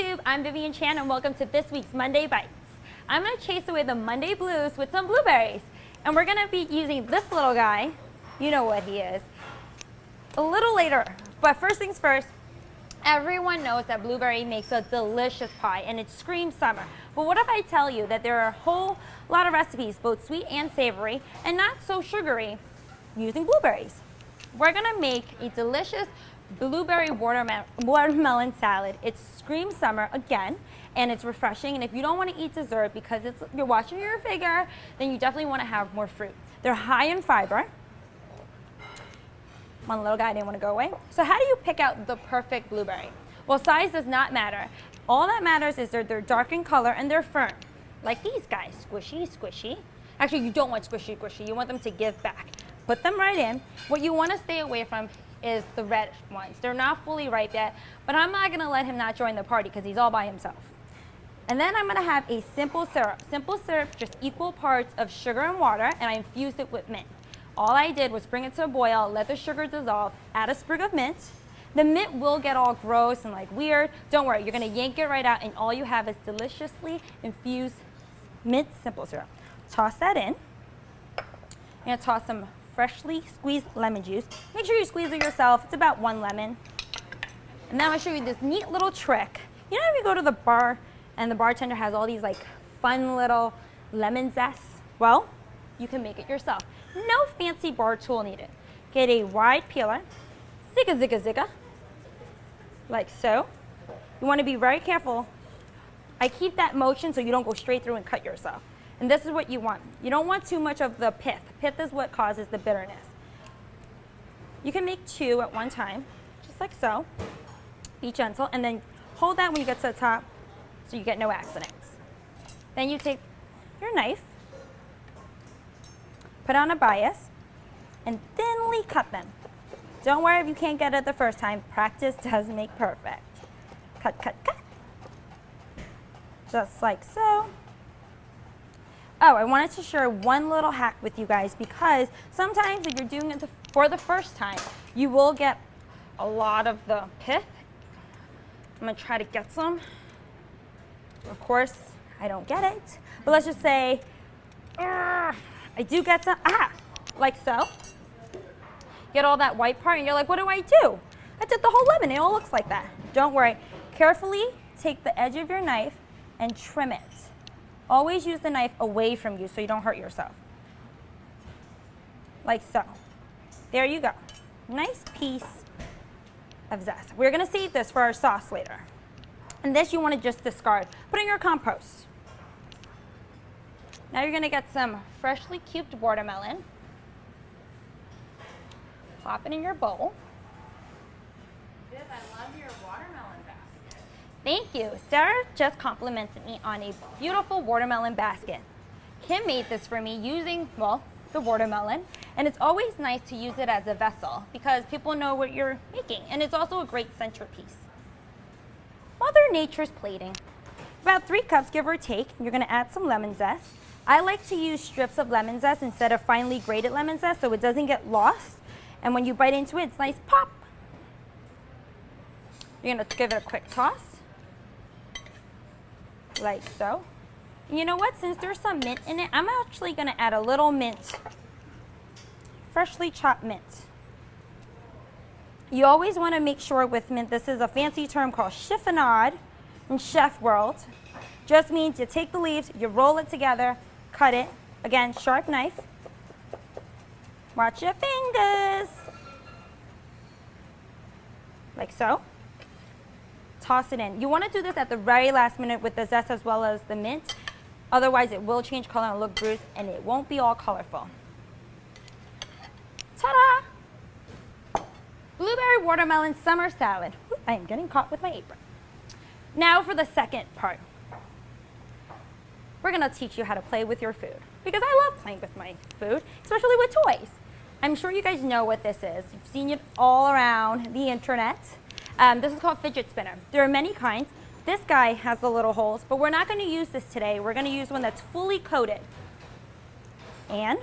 YouTube, I'm Vivian Chan and welcome to this week's Monday Bites. I'm going to chase away the Monday blues with some blueberries. And we're going to be using this little guy, you know what he is, a little later. But first things first, everyone knows that blueberry makes a delicious pie and it screams summer. But what if I tell you that there are a whole lot of recipes, both sweet and savory, and not so sugary, using blueberries? We're going to make a delicious blueberry watermelon salad. It screams summer again, and it's refreshing. And if you don't want to eat dessert because you're watching your figure, then you definitely want to have more fruit. They're high in fiber. One little guy didn't want to go away. So how do you pick out the perfect blueberry? Well, size does not matter. All that matters is they're dark in color and they're firm, like these guys, squishy, squishy. Actually, you don't want squishy, squishy. You want them to give back. Put them right in. What you want to stay away from is the red ones. They're not fully ripe yet, but I'm not going to let him not join the party because he's all by himself. And then I'm going to have a simple syrup. Simple syrup, just equal parts of sugar and water, and I infused it with mint. All I did was bring it to a boil, let the sugar dissolve, add a sprig of mint. The mint will get all gross and like weird. Don't worry, you're going to yank it right out, and all you have is deliciously infused mint simple syrup. Toss that in. I'm going to toss some freshly squeezed lemon juice. Make sure you squeeze it yourself. It's about 1 lemon. And then I'm going to show you this neat little trick. You know, if you go to the bar and the bartender has all these like fun little lemon zests? Well, you can make it yourself. No fancy bar tool needed. Get a wide peeler, zigga zigga zigga, like so. You want to be very careful. I keep that motion so you don't go straight through and cut yourself. And this is what you want. You don't want too much of the pith. Pith is what causes the bitterness. You can make 2 at one time, just like so. Be gentle, and then hold that when you get to the top so you get no accidents. Then you take your knife, put on a bias, and thinly cut them. Don't worry if you can't get it the first time. Practice does make perfect. Cut, cut, cut. Just like so. Oh, I wanted to share one little hack with you guys because sometimes if you're doing it for the first time, you will get a lot of the pith. I'm going to try to get some. Of course, I don't get it. But let's just say I do get some. Like so. Get all that white part and you're like, what do? I did the whole lemon. It all looks like that. Don't worry. Carefully take the edge of your knife and trim it. Always use the knife away from you so you don't hurt yourself. Like so. There you go. Nice piece of zest. We're going to save this for our sauce later. And this you want to just discard. Put in your compost. Now you're going to get some freshly cubed watermelon. Plop it in your bowl. Viv, I love your watermelon basket. Thank you. Sarah just complimented me on a beautiful watermelon basket. Kim made this for me using, well, the watermelon. And it's always nice to use it as a vessel because people know what you're making. And it's also a great centerpiece. Mother Nature's plating. About 3 cups, give or take. You're going to add some lemon zest. I like to use strips of lemon zest instead of finely grated lemon zest so it doesn't get lost. And when you bite into it, it's nice pop. You're going to give it a quick toss. Like so. And you know what? Since there's some mint in it, I'm actually going to add a little mint. Freshly chopped mint. You always want to make sure with mint, this is a fancy term called chiffonade in chef world. Just means you take the leaves, you roll it together, cut it. Again, sharp knife. Watch your fingers. Like so. Toss it in. You want to do this at the very last minute with the zest as well as the mint. Otherwise, it will change color and look bruised, and it won't be all colorful. Ta-da! Blueberry watermelon summer salad. Ooh, I am getting caught with my apron. Now for the second part. We're going to teach you how to play with your food because I love playing with my food, especially with toys. I'm sure you guys know what this is. You've seen it all around the internet. This is called fidget spinner. There are many kinds. This guy has the little holes, but we're not going to use this today. We're going to use one that's fully coated. And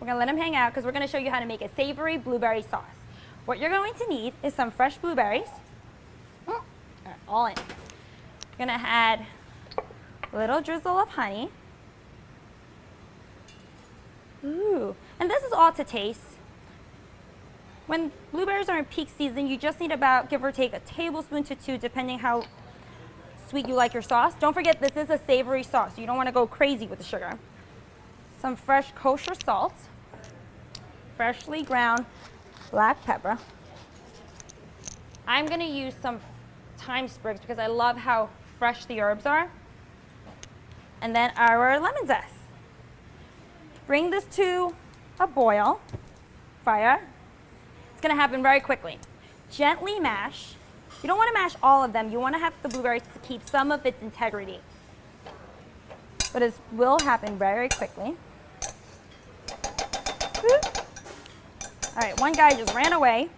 we're going to let him hang out because we're going to show you how to make a savory blueberry sauce. What you're going to need is some fresh blueberries. All in. You're gonna add a little drizzle of honey. Ooh, and this is all to taste. When blueberries are in peak season, you just need about, give or take, a tablespoon to 2, depending how sweet you like your sauce. Don't forget, this is a savory sauce. You don't want to go crazy with the sugar. Some fresh kosher salt, freshly ground black pepper. I'm going to use some thyme sprigs because I love how fresh the herbs are. And then our lemon zest. Bring this to a boil. Fire. It's going to happen very quickly. Gently mash. You don't want to mash all of them. You want to have the blueberries to keep some of its integrity. But it will happen very quickly. All right, one guy just ran away.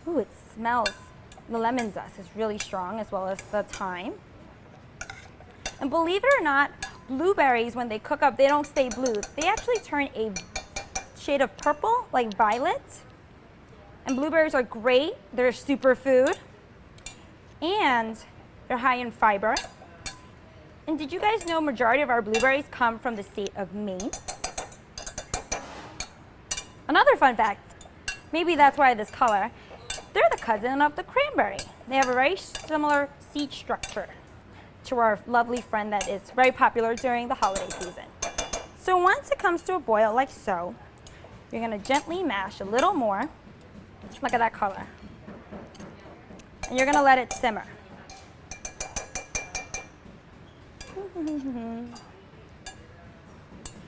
Ooh, it smells. The lemon zest is really strong, as well as the thyme. And believe it or not, blueberries, when they cook up, they don't stay blue. They actually turn a shade of purple, like violet. And blueberries are great. They're a superfood. And they're high in fiber. And did you guys know majority of our blueberries come from the state of Maine? Another fun fact, maybe that's why this color, they're the cousin of the cranberry. They have a very similar seed structure to our lovely friend that is very popular during the holiday season. So once it comes to a boil like so, you're gonna gently mash a little more. Look at that color. And you're gonna let it simmer.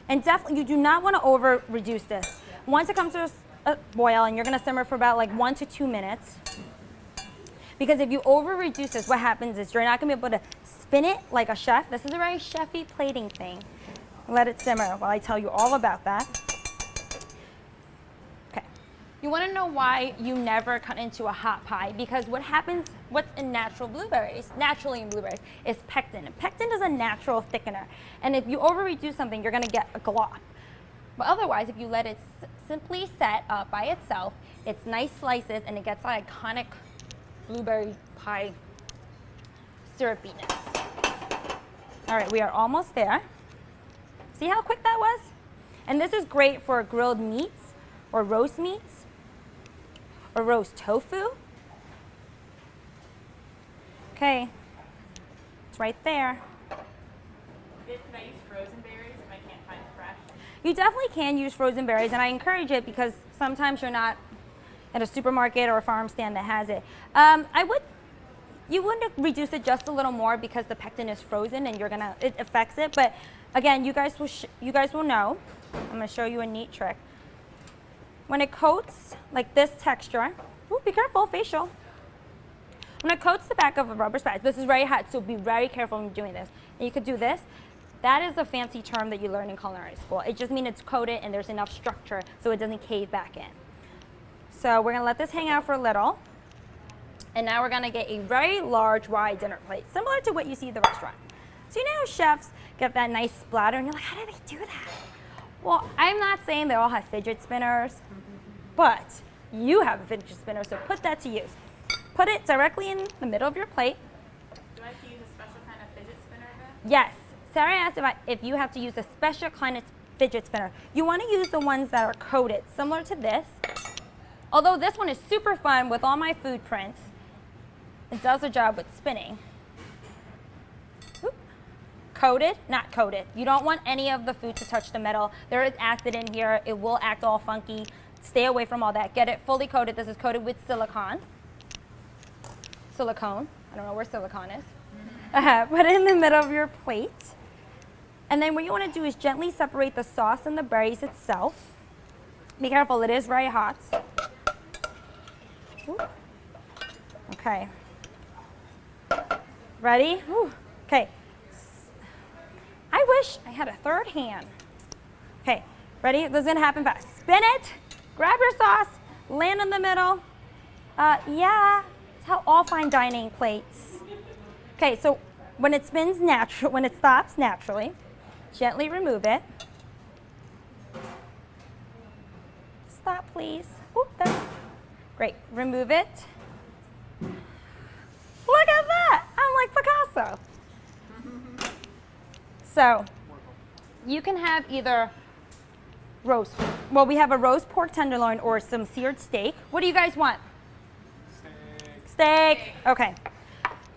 And definitely, you do not want to over reduce this. Once it comes to a boil, and you're going to simmer for about like 1 to 2 minutes, because if you over reduce this, what happens is you're not going to be able to spin it like a chef. This is a very chefy plating thing. Let it simmer while I tell you all about that. Okay. You want to know why you never cut into a hot pie? Because what happens, what's in naturally in blueberries, is pectin. And pectin is a natural thickener. And if you over reduce something, you're going to get a glop. But otherwise, if you let it simply set up by itself, it's nice slices and it gets that iconic blueberry pie syrupiness. All right, we are almost there. See how quick that was? And this is great for grilled meats or roast meats or roast tofu. Okay, it's right there. Can I use frozen berries if I can't find fresh? You definitely can use frozen berries, and I encourage it because sometimes you're not at a supermarket or a farm stand that has it. You wouldn't reduce it just a little more because the pectin is frozen and it affects it. But again, you guys will know. I'm gonna show you a neat trick. When it coats like this texture, ooh, be careful, facial. When it coats the back of a rubber spatula, this is very hot, so be very careful when doing this. And you could do this. That is a fancy term that you learn in culinary school. It just means it's coated and there's enough structure so it doesn't cave back in. So we're gonna let this hang out for a little. And now we're gonna get a very large, wide dinner plate, similar to what you see at the restaurant. So you know how chefs get that nice splatter and you're like, how do they do that? Well, I'm not saying they all have fidget spinners, but you have a fidget spinner, so put that to use. Put it directly in the middle of your plate. Do I have to use a special kind of fidget spinner then? Yes. Sarah asked if you have to use a special kind of fidget spinner. You want to use the ones that are coated, similar to this. Although this one is super fun with all my food prints. It does a job with spinning. Oop. Coated, not coated. You don't want any of the food to touch the metal. There is acid in here. It will act all funky. Stay away from all that. Get it fully coated. This is coated with silicone. Silicone. I don't know where silicone is. Put it in the middle of your plate. And then what you want to do is gently separate the sauce and the berries itself. Be careful, it is very hot. Ooh. Okay. Ready? Ooh. Okay. I wish I had a third hand. Okay, ready? This is going to happen fast. Spin it, grab your sauce, land in the middle. Yeah, it's how all fine dining plates. Okay, so when it spins when it stops naturally, gently remove it. stop, please. Oop, that's great. Remove it. Look at that. I'm like Picasso. So you can have either roast. Well, we have a roast pork tenderloin or some seared steak. What do you guys want? Steak. Okay.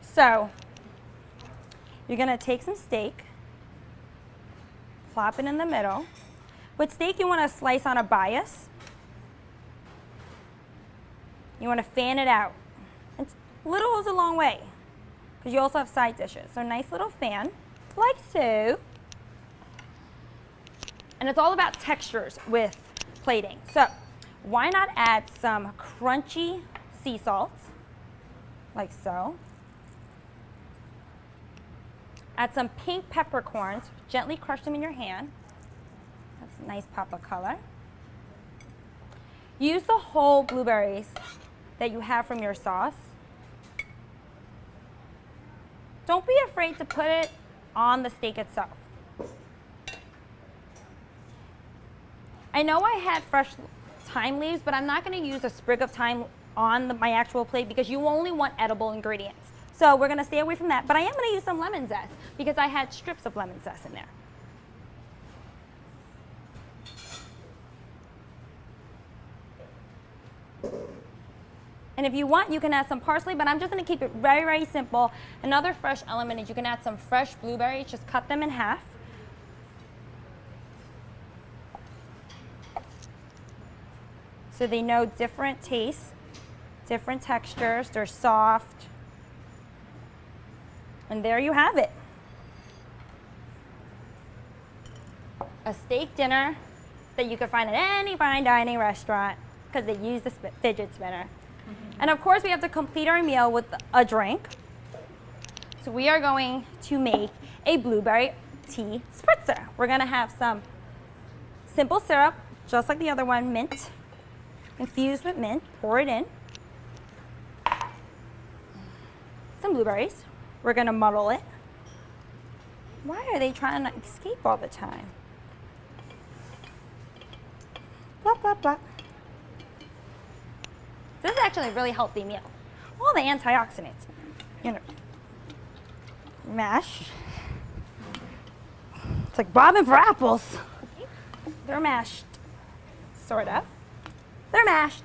So you're going to take some steak, plop it in the middle. With steak, you want to slice on a bias. You want to fan it out. And little goes a long way because you also have side dishes. So nice little fan, like so. And it's all about textures with plating. So why not add some crunchy sea salt, like so. Add some pink peppercorns, gently crush them in your hand. That's a nice pop of color. Use the whole blueberries that you have from your sauce. Don't be afraid to put it on the steak itself. I know I had fresh thyme leaves, but I'm not going to use a sprig of thyme on my actual plate because you only want edible ingredients. So we're going to stay away from that. But I am going to use some lemon zest because I had strips of lemon zest in there. And if you want, you can add some parsley, but I'm just going to keep it very, very simple. Another fresh element is you can add some fresh blueberries. Just cut them in half. So they know different tastes, different textures. They're soft. And there you have it. A steak dinner that you can find at any fine dining restaurant because they use the fidget spinner. And of course, we have to complete our meal with a drink. So we are going to make a blueberry tea spritzer. We're going to have some simple syrup, just like the other one, mint. Infused with mint, pour it in. Some blueberries. We're going to muddle it. Why are they trying to escape all the time? Blop, blop, blop. This is actually a really healthy meal. All the antioxidants. You know, mash. It's like bobbing for apples. They're mashed, sort of. They're mashed.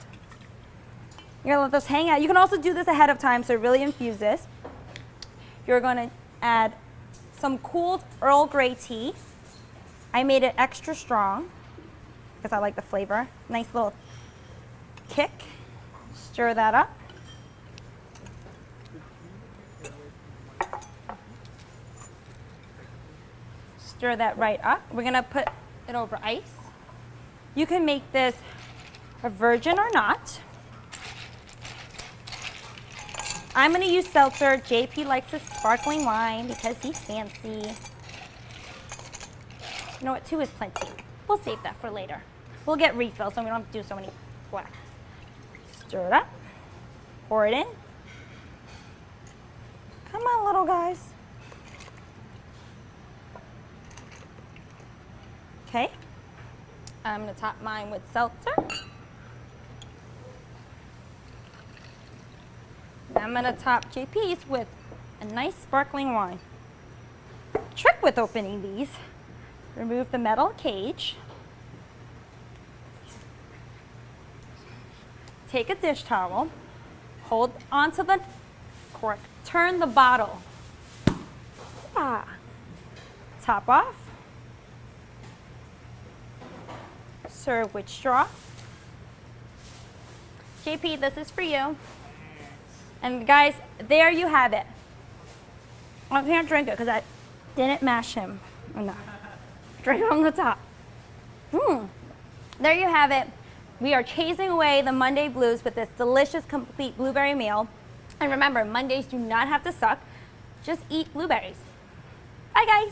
You're gonna let those hang out. You can also do this ahead of time, so really infuse this. You're gonna add some cooled Earl Grey tea. I made it extra strong because I like the flavor. Nice little kick. Stir that up. Stir that right up. We're gonna put it over ice. You can make this a virgin or not. I'm gonna use seltzer. JP likes his sparkling wine because he's fancy. You know what, 2 is plenty. We'll save that for later. We'll get refills so we don't have to do so many blacks. Stir it up, pour it in. Come on, little guys. Okay, I'm gonna top mine with seltzer. I'm gonna top JP's with a nice sparkling wine. Trick with opening these, remove the metal cage. Take a dish towel, hold onto the cork, turn the bottle. Top off. Serve with straw. JP, this is for you. And guys, there you have it. I can't drink it because I didn't mash him enough. Drink it on the top. There you have it. We are chasing away the Monday blues with this delicious, complete blueberry meal. And remember, Mondays do not have to suck. Just eat blueberries. Bye, guys.